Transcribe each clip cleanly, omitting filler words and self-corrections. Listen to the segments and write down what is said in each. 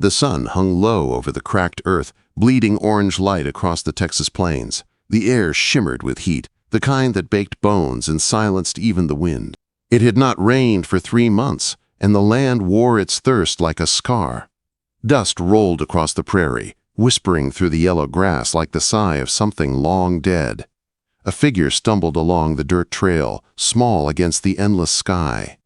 The sun hung low over the cracked earth, bleeding orange light across the Texas plains. The air shimmered with heat, the kind that baked bones and silenced even the wind. It had not rained for 3 months, and the land wore its thirst like a scar. Dust rolled across the prairie, whispering through the yellow grass like the sigh of something long dead. A figure stumbled along the dirt trail, small against the endless sky.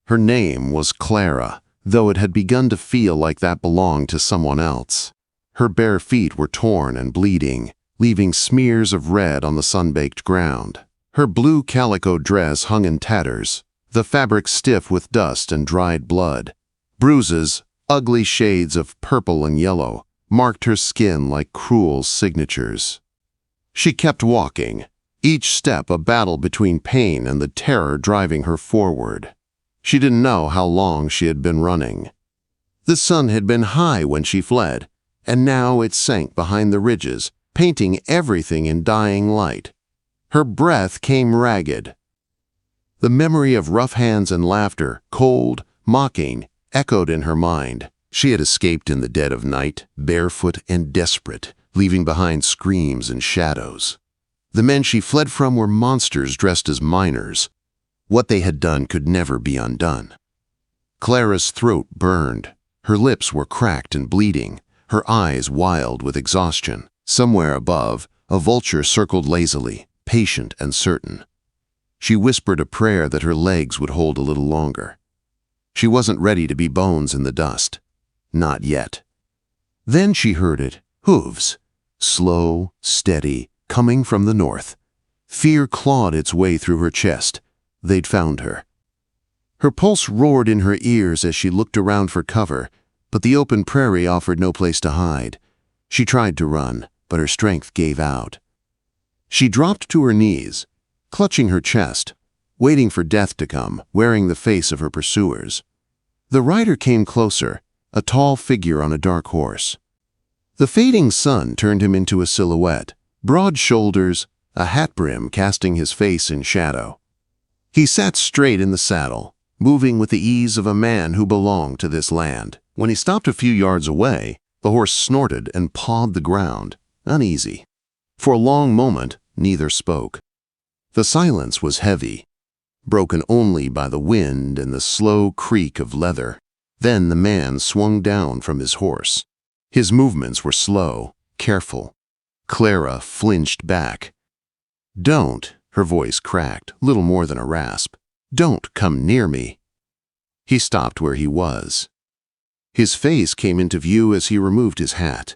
Her name was Clara, though it had begun to feel like that belonged to someone else. Her bare feet were torn and bleeding, leaving smears of red on the sun-baked ground. Her blue calico dress hung in tatters, the fabric stiff with dust and dried blood. Bruises, ugly shades of purple and yellow, marked her skin like cruel signatures. She kept walking, each step a battle between pain and the terror driving her forward. She didn't know how long she had been running. The sun had been high when she fled, and now it sank behind the ridges, painting everything in dying light. Her breath came ragged. The memory of rough hands and laughter, cold, mocking, echoed in her mind. She had escaped in the dead of night, barefoot and desperate, leaving behind screams and shadows. The men she fled from were monsters dressed as miners. What they had done could never be undone. Clara's throat burned. Her lips were cracked and bleeding, her eyes wild with exhaustion. Somewhere above, a vulture circled lazily, patient and certain. She whispered a prayer that her legs would hold a little longer. She wasn't ready to be bones in the dust. Not yet. Then she heard it, hooves, slow, steady, coming from the north. Fear clawed its way through her chest. They'd found her. Her pulse roared in her ears as she looked around for cover, but the open prairie offered no place to hide. She tried to run, but her strength gave out. She dropped to her knees, clutching her chest, waiting for death to come, wearing the face of her pursuers. The rider came closer, a tall figure on a dark horse. The fading sun turned him into a silhouette, broad shoulders, a hat brim casting his face in shadow. He sat straight in the saddle, moving with the ease of a man who belonged to this land. When he stopped a few yards away, the horse snorted and pawed the ground, uneasy. For a long moment, neither spoke. The silence was heavy, broken only by the wind and the slow creak of leather. Then the man swung down from his horse. His movements were slow, careful. Clara flinched back. "Don't," her voice cracked, little more than a rasp. "Don't come near me." He stopped where he was. His face came into view as he removed his hat.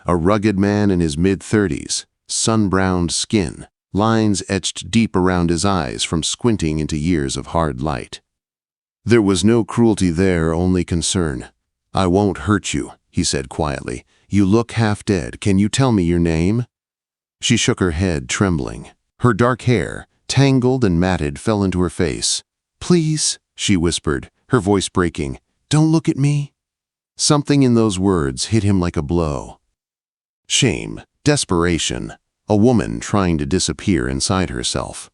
A rugged man in his mid-30s, sun-browned skin, lines etched deep around his eyes from squinting into years of hard light. There was no cruelty there, only concern. "I won't hurt you," he said quietly. "You look half dead. Can you tell me your name?" She shook her head, trembling. Her dark hair, tangled and matted, fell into her face. "Please," she whispered, her voice breaking, "don't look at me." Something in those words hit him like a blow. Shame, desperation, a woman trying to disappear inside herself.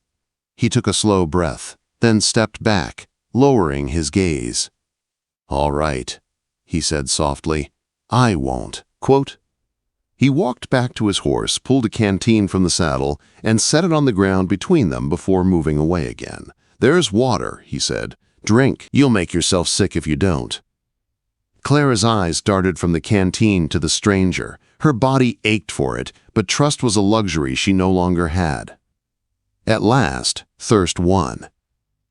He took a slow breath, then stepped back, lowering his gaze. "All right," he said softly. "I won't." Quote. He walked back to his horse, pulled a canteen from the saddle, and set it on the ground between them before moving away again. "There's water," he said. "Drink. You'll make yourself sick if you don't." Clara's eyes darted from the canteen to the stranger. Her body ached for it, but trust was a luxury she no longer had. At last, thirst won.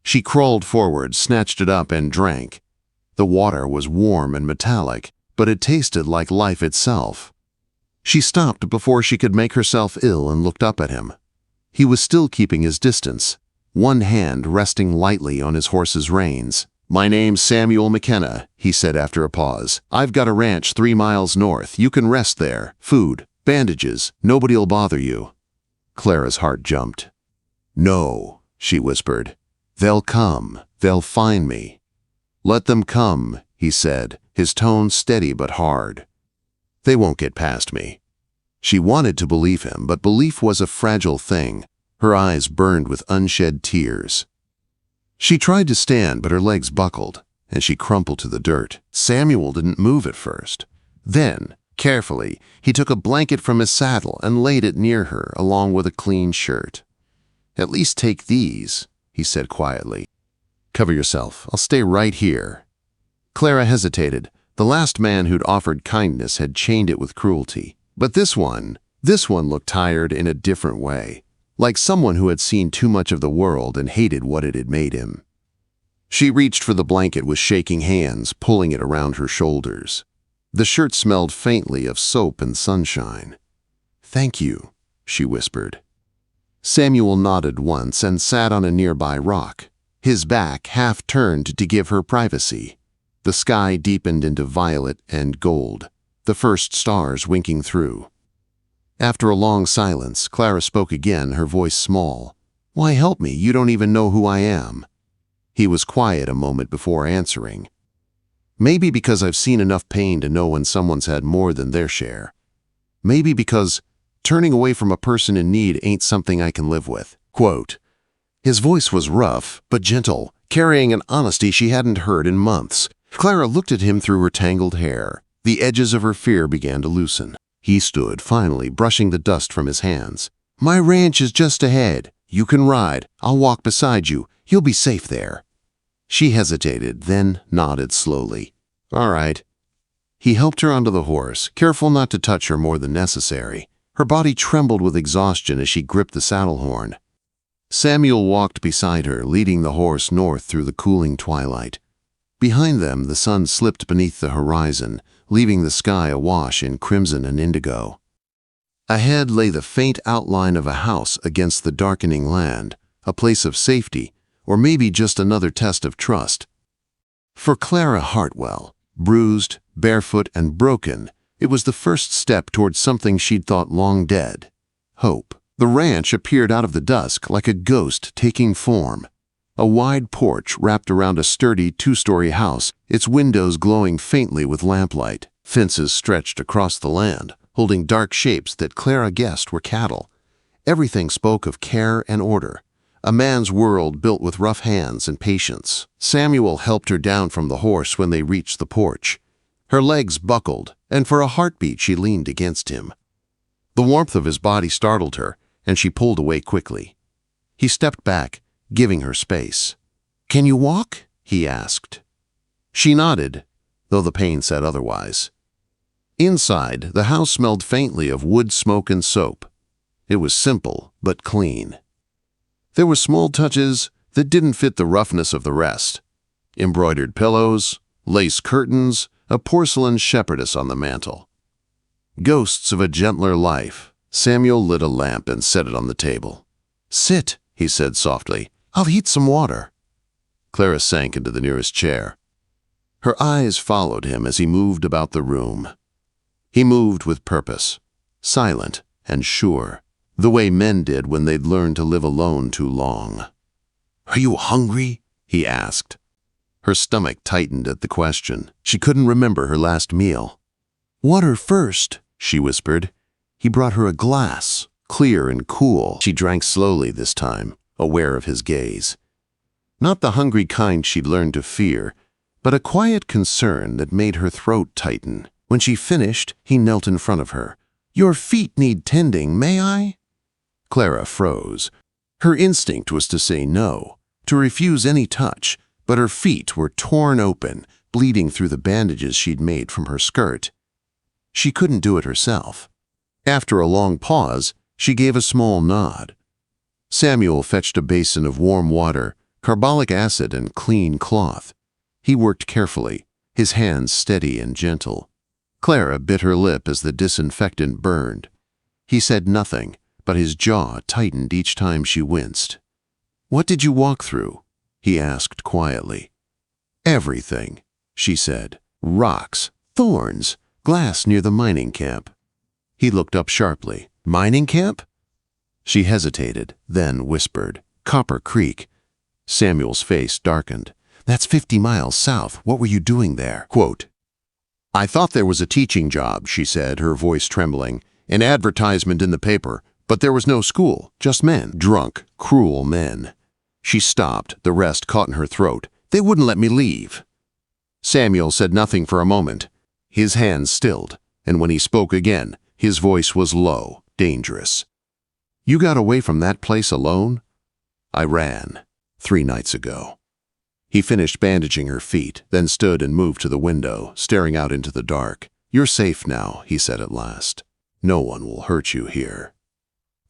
She crawled forward, snatched it up, and drank. The water was warm and metallic, but it tasted like life itself. She stopped before she could make herself ill and looked up at him. He was still keeping his distance, one hand resting lightly on his horse's reins. "My name's Samuel McKenna," he said after a pause. "I've got a ranch 3 miles north. You can rest there. Food, bandages, nobody'll bother you." Clara's heart jumped. "No," she whispered. "They'll come. They'll find me." "Let them come," he said, his tone steady but hard. "They won't get past me." She wanted to believe him, but belief was a fragile thing. Her eyes burned with unshed tears. She tried to stand, but her legs buckled, and she crumpled to the dirt. Samuel didn't move at first. Then, carefully, he took a blanket from his saddle and laid it near her, along with a clean shirt. "At least take these," he said quietly. "Cover yourself. I'll stay right here." Clara hesitated. The last man who'd offered kindness had chained it with cruelty. But this one looked tired in a different way, like someone who had seen too much of the world and hated what it had made him. She reached for the blanket with shaking hands, pulling it around her shoulders. The shirt smelled faintly of soap and sunshine. "Thank you," she whispered. Samuel nodded once and sat on a nearby rock, his back half turned to give her privacy. The sky deepened into violet and gold, the first stars winking through. After a long silence, Clara spoke again, her voice small. "Why help me? You don't even know who I am." He was quiet a moment before answering. "Maybe because I've seen enough pain to know when someone's had more than their share. Maybe because turning away from a person in need ain't something I can live with." Quote. His voice was rough, but gentle, carrying an honesty she hadn't heard in months. Clara looked at him through her tangled hair. The edges of her fear began to loosen. He stood, finally, brushing the dust from his hands. "My ranch is just ahead. You can ride. I'll walk beside you. You'll be safe there." She hesitated, then nodded slowly. "All right." He helped her onto the horse, careful not to touch her more than necessary. Her body trembled with exhaustion as she gripped the saddle horn. Samuel walked beside her, leading the horse north through the cooling twilight. Behind them, the sun slipped beneath the horizon, leaving the sky awash in crimson and indigo. Ahead lay the faint outline of a house against the darkening land, a place of safety, or maybe just another test of trust. For Clara Hartwell, bruised, barefoot, and broken, it was the first step towards something she'd thought long dead: hope. The ranch appeared out of the dusk like a ghost taking form. A wide porch wrapped around a sturdy two-story house, its windows glowing faintly with lamplight. Fences stretched across the land, holding dark shapes that Clara guessed were cattle. Everything spoke of care and order, a man's world built with rough hands and patience. Samuel helped her down from the horse when they reached the porch. Her legs buckled, and for a heartbeat she leaned against him. The warmth of his body startled her, and she pulled away quickly. He stepped back, giving her space. "Can you walk?" he asked. She nodded, though the pain said otherwise. Inside, the house smelled faintly of wood smoke and soap. It was simple, but clean. There were small touches that didn't fit the roughness of the rest. Embroidered pillows, lace curtains, a porcelain shepherdess on the mantel. Ghosts of a gentler life. Samuel lit a lamp and set it on the table. "Sit," he said softly. "I'll heat some water." Clara sank into the nearest chair. Her eyes followed him as he moved about the room. He moved with purpose, silent and sure, the way men did when they'd learned to live alone too long. "Are you hungry?" he asked. Her stomach tightened at the question. She couldn't remember her last meal. "Water first," she whispered. He brought her a glass, clear and cool. She drank slowly this time, aware of his gaze. Not the hungry kind she'd learned to fear, but a quiet concern that made her throat tighten. When she finished, he knelt in front of her. "Your feet need tending, may I?" Clara froze. Her instinct was to say no, to refuse any touch, but her feet were torn open, bleeding through the bandages she'd made from her skirt. She couldn't do it herself. After a long pause, she gave a small nod. Samuel fetched a basin of warm water, carbolic acid, and clean cloth. He worked carefully, his hands steady and gentle. Clara bit her lip as the disinfectant burned. He said nothing, but his jaw tightened each time she winced. "What did you walk through?" he asked quietly. "Everything," she said. "Rocks, thorns, glass near the mining camp." He looked up sharply. "Mining camp?" She hesitated, then whispered, "Copper Creek." Samuel's face darkened. "That's 50 miles south. What were you doing there?" Quote, "I thought there was a teaching job," she said, her voice trembling. "An advertisement in the paper, but there was no school, just men. Drunk, cruel men." She stopped, the rest caught in her throat. "They wouldn't let me leave." Samuel said nothing for a moment. His hands stilled, and when he spoke again, his voice was low, dangerous. "You got away from that place alone?" "I ran 3 nights ago." He finished bandaging her feet, then stood and moved to the window, staring out into the dark. "You're safe now," he said at last. "No one will hurt you here."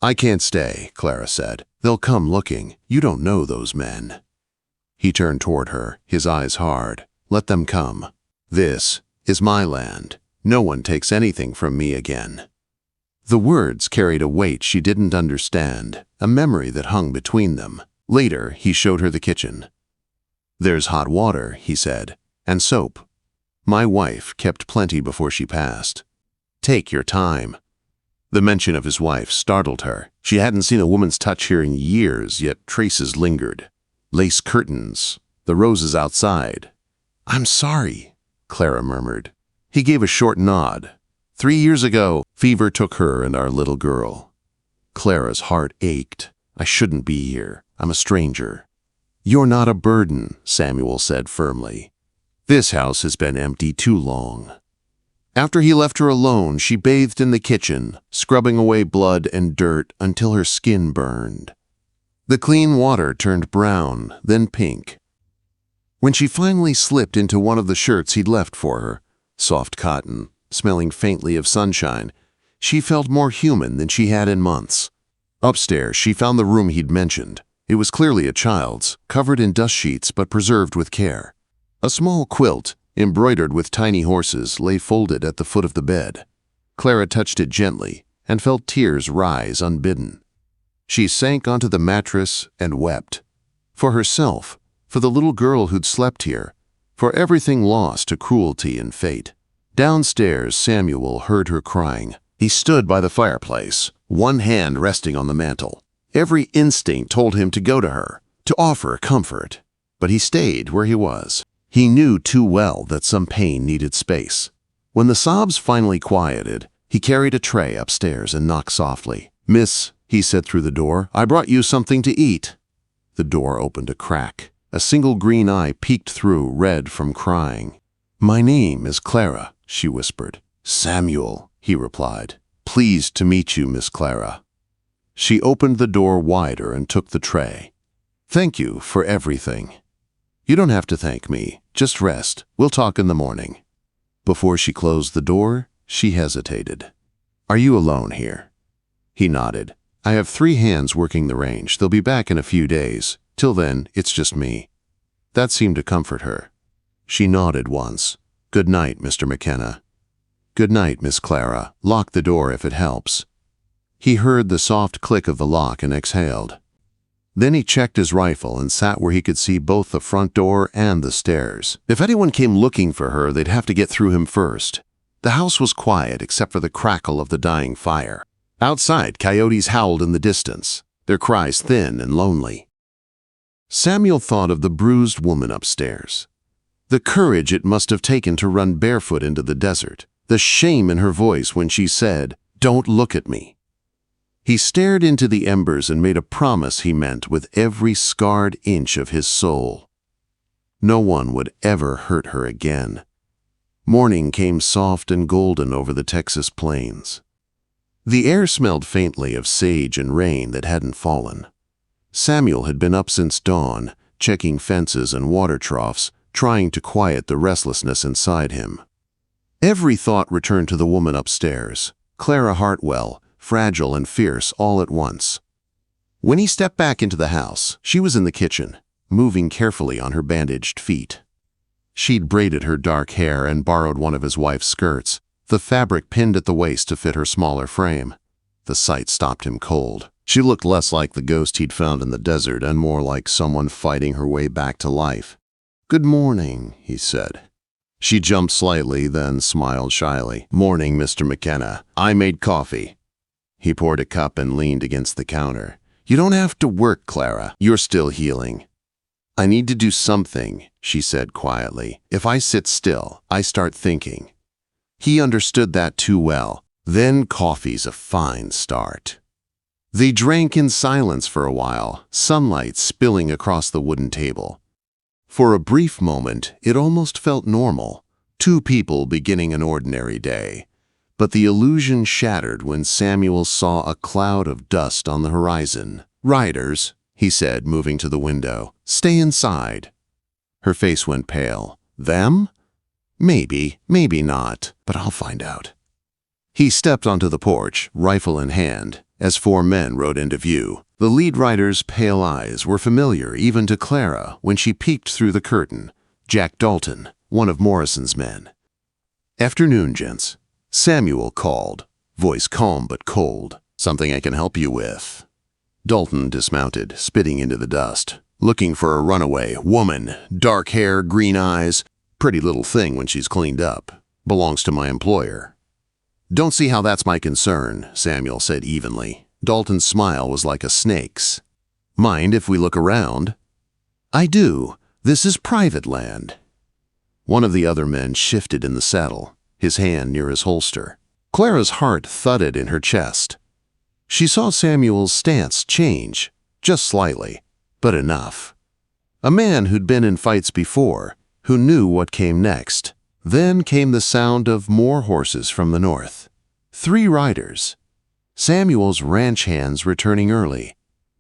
"I can't stay," Clara said. "They'll come looking. You don't know those men." He turned toward her, his eyes hard. "Let them come. This is my land. No one takes anything from me again." The words carried a weight she didn't understand, a memory that hung between them. Later, he showed her the kitchen. "There's hot water," he said, "and soap. My wife kept plenty before she passed. Take your time." The mention of his wife startled her. She hadn't seen a woman's touch here in years, yet traces lingered. Lace curtains, the roses outside. "I'm sorry," Clara murmured. He gave a short nod. 3 years ago, fever took her and our little girl. Clara's heart ached. "I shouldn't be here. I'm a stranger." "You're not a burden," Samuel said firmly. "This house has been empty too long." After he left her alone, she bathed in the kitchen, scrubbing away blood and dirt until her skin burned. The clean water turned brown, then pink. When she finally slipped into one of the shirts he'd left for her, soft cotton, smelling faintly of sunshine, she felt more human than she had in months. Upstairs, she found the room he'd mentioned. It was clearly a child's, covered in dust sheets but preserved with care. A small quilt, embroidered with tiny horses, lay folded at the foot of the bed. Clara touched it gently and felt tears rise unbidden. She sank onto the mattress and wept. For herself, for the little girl who'd slept here, for everything lost to cruelty and fate. Downstairs, Samuel heard her crying. He stood by the fireplace, one hand resting on the mantel. Every instinct told him to go to her, to offer comfort. But he stayed where he was. He knew too well that some pain needed space. When the sobs finally quieted, he carried a tray upstairs and knocked softly. "Miss," he said through the door, "I brought you something to eat." The door opened a crack. A single green eye peeked through, red from crying. "My name is Clara," she whispered. "Samuel," he replied. "Pleased to meet you, Miss Clara." She opened the door wider and took the tray. "Thank you for everything." "You don't have to thank me. Just rest. We'll talk in the morning." Before she closed the door, she hesitated. "Are you alone here?" He nodded. "I have 3 hands working the range. They'll be back in a few days. Till then, it's just me." That seemed to comfort her. She nodded once. "Good night, Mr. McKenna." "Good night, Miss Clara. Lock the door if it helps." He heard the soft click of the lock and exhaled. Then he checked his rifle and sat where he could see both the front door and the stairs. If anyone came looking for her, they'd have to get through him first. The house was quiet except for the crackle of the dying fire. Outside, coyotes howled in the distance, their cries thin and lonely. Samuel thought of the bruised woman upstairs. The courage it must have taken to run barefoot into the desert. The shame in her voice when she said, "Don't look at me." He stared into the embers and made a promise he meant with every scarred inch of his soul. No one would ever hurt her again. Morning came soft and golden over the Texas plains. The air smelled faintly of sage and rain that hadn't fallen. Samuel had been up since dawn, checking fences and water troughs, trying to quiet the restlessness inside him. Every thought returned to the woman upstairs, Clara Hartwell, fragile and fierce all at once. When he stepped back into the house, she was in the kitchen, moving carefully on her bandaged feet. She'd braided her dark hair and borrowed one of his wife's skirts, the fabric pinned at the waist to fit her smaller frame. The sight stopped him cold. She looked less like the ghost he'd found in the desert and more like someone fighting her way back to life. "Good morning," he said. She jumped slightly, then smiled shyly. "Morning, Mr. McKenna. I made coffee." He poured a cup and leaned against the counter. "You don't have to work, Clara. You're still healing." "I need to do something," she said quietly. "If I sit still, I start thinking." He understood that too well. Then coffee's a fine start. They drank in silence for a while, sunlight spilling across the wooden table. For a brief moment, it almost felt normal. Two people beginning an ordinary day. But the illusion shattered when Samuel saw a cloud of dust on the horizon. "Riders," he said, moving to the window. "Stay inside." Her face went pale. "Them? Maybe, maybe not, but I'll find out." He stepped onto the porch, rifle in hand, as four men rode into view. The lead rider's pale eyes were familiar even to Clara when she peeked through the curtain. Jack Dalton, one of Morrison's men. "Afternoon, gents." Samuel called, voice calm but cold. "Something I can help you with?" Dalton dismounted, spitting into the dust. "Looking for a runaway woman, dark hair, green eyes. Pretty little thing when she's cleaned up. Belongs to my employer." "Don't see how that's my concern," Samuel said evenly. Dalton's smile was like a snake's. "Mind if we look around?" "I do. This is private land." One of the other men shifted in the saddle, his hand near his holster. Clara's heart thudded in her chest. She saw Samuel's stance change, just slightly, but enough. A man who'd been in fights before, who knew what came next. Then came the sound of more horses from the north. 3 riders. Samuel's ranch hands returning early.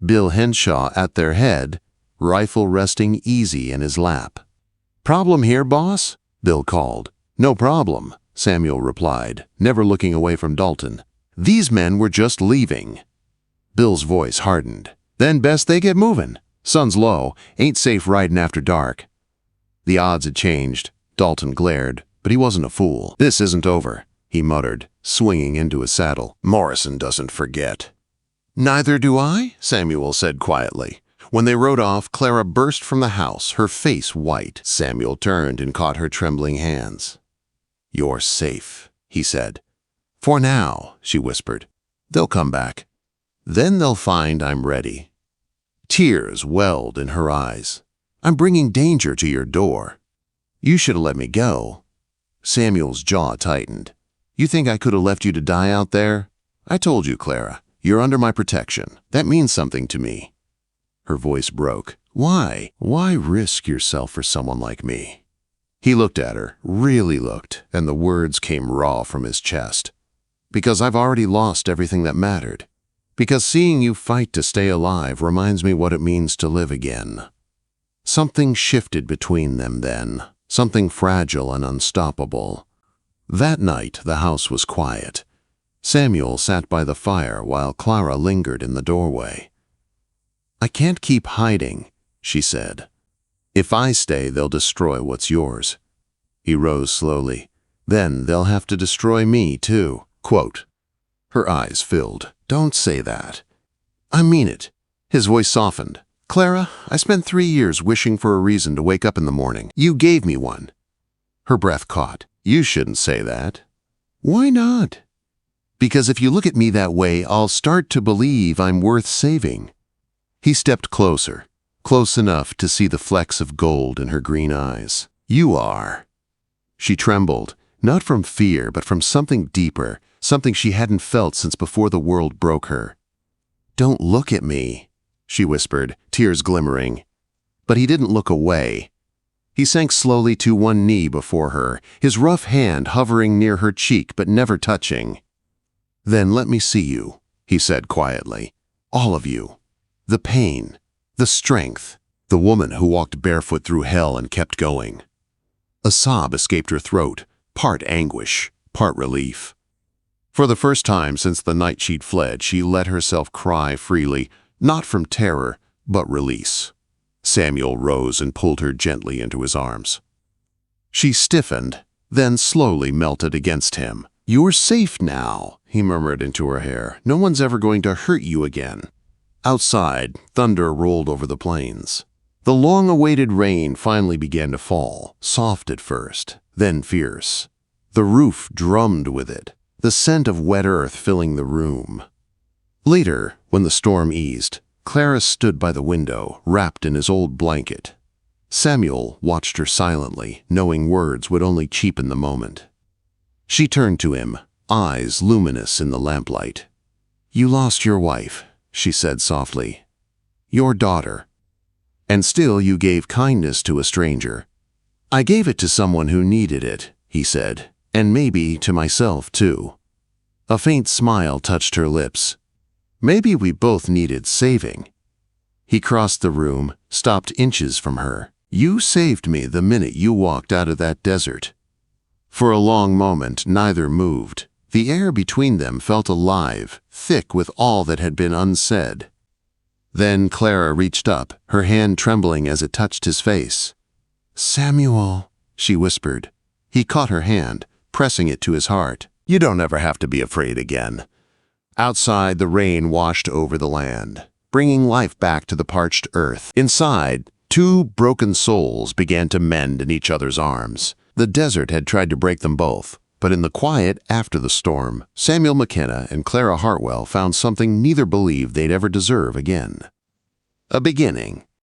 Bill Henshaw at their head, rifle resting easy in his lap. "Problem here, boss?" Bill called. "No problem," Samuel replied, never looking away from Dalton. "These men were just leaving." Bill's voice hardened. "Then best they get moving. Sun's low, ain't safe riding after dark." The odds had changed. Dalton glared, but he wasn't a fool. "This isn't over," he muttered, swinging into his saddle. "Morrison doesn't forget." "Neither do I," Samuel said quietly. When they rode off, Clara burst from the house, her face white. Samuel turned and caught her trembling hands. "You're safe," he said. "For now," she whispered. "They'll come back. Then they'll find I'm ready." Tears welled in her eyes. "I'm bringing danger to your door. You should have let me go." Samuel's jaw tightened. "You think I could have left you to die out there? I told you, Clara, you're under my protection. That means something to me." Her voice broke. "Why? Why risk yourself for someone like me?" He looked at her, really looked, and the words came raw from his chest. "Because I've already lost everything that mattered. Because seeing you fight to stay alive reminds me what it means to live again." Something shifted between them then, something fragile and unstoppable. That night the house was quiet. Samuel sat by the fire while Clara lingered in the doorway. "I can't keep hiding," she said. "If I stay, they'll destroy what's yours." He rose slowly. "Then they'll have to destroy me, too." Quote. Her eyes filled. "Don't say that." "I mean it." His voice softened. "Clara, I spent 3 years wishing for a reason to wake up in the morning. You gave me one." Her breath caught. "You shouldn't say that." "Why not?" "Because if you look at me that way, I'll start to believe I'm worth saving." He stepped closer, close enough to see the flecks of gold in her green eyes. "You are." She trembled, not from fear, but from something deeper, something she hadn't felt since before the world broke her. "Don't look at me," she whispered, tears glimmering. But he didn't look away. He sank slowly to one knee before her, his rough hand hovering near her cheek but never touching. "Then let me see you," he said quietly. "All of you. The pain, the strength, the woman who walked barefoot through hell and kept going." A sob escaped her throat, part anguish, part relief. For the first time since the night she'd fled, she let herself cry freely, not from terror, but release. Samuel rose and pulled her gently into his arms. She stiffened, then slowly melted against him. "You're safe now," he murmured into her hair. "No one's ever going to hurt you again." Outside, thunder rolled over the plains. The long-awaited rain finally began to fall, soft at first, then fierce. The roof drummed with it, the scent of wet earth filling the room. Later, when the storm eased, Clara stood by the window, wrapped in his old blanket. Samuel watched her silently, knowing words would only cheapen the moment. She turned to him, eyes luminous in the lamplight. "You lost your wife," she said softly. "Your daughter. And still you gave kindness to a stranger." "I gave it to someone who needed it," he said, "and maybe to myself, too." A faint smile touched her lips. Maybe we both needed saving. He crossed the room, stopped inches from her. "You saved me the minute you walked out of that desert." For a long moment, neither moved. The air between them felt alive, thick with all that had been unsaid. Then Clara reached up, her hand trembling as it touched his face. "Samuel," she whispered. He caught her hand, pressing it to his heart. "You don't ever have to be afraid again." Outside, the rain washed over the land, bringing life back to the parched earth. Inside, two broken souls began to mend in each other's arms. The desert had tried to break them both, but in the quiet after the storm, Samuel McKenna and Clara Hartwell found something neither believed they'd ever deserve again. A beginning.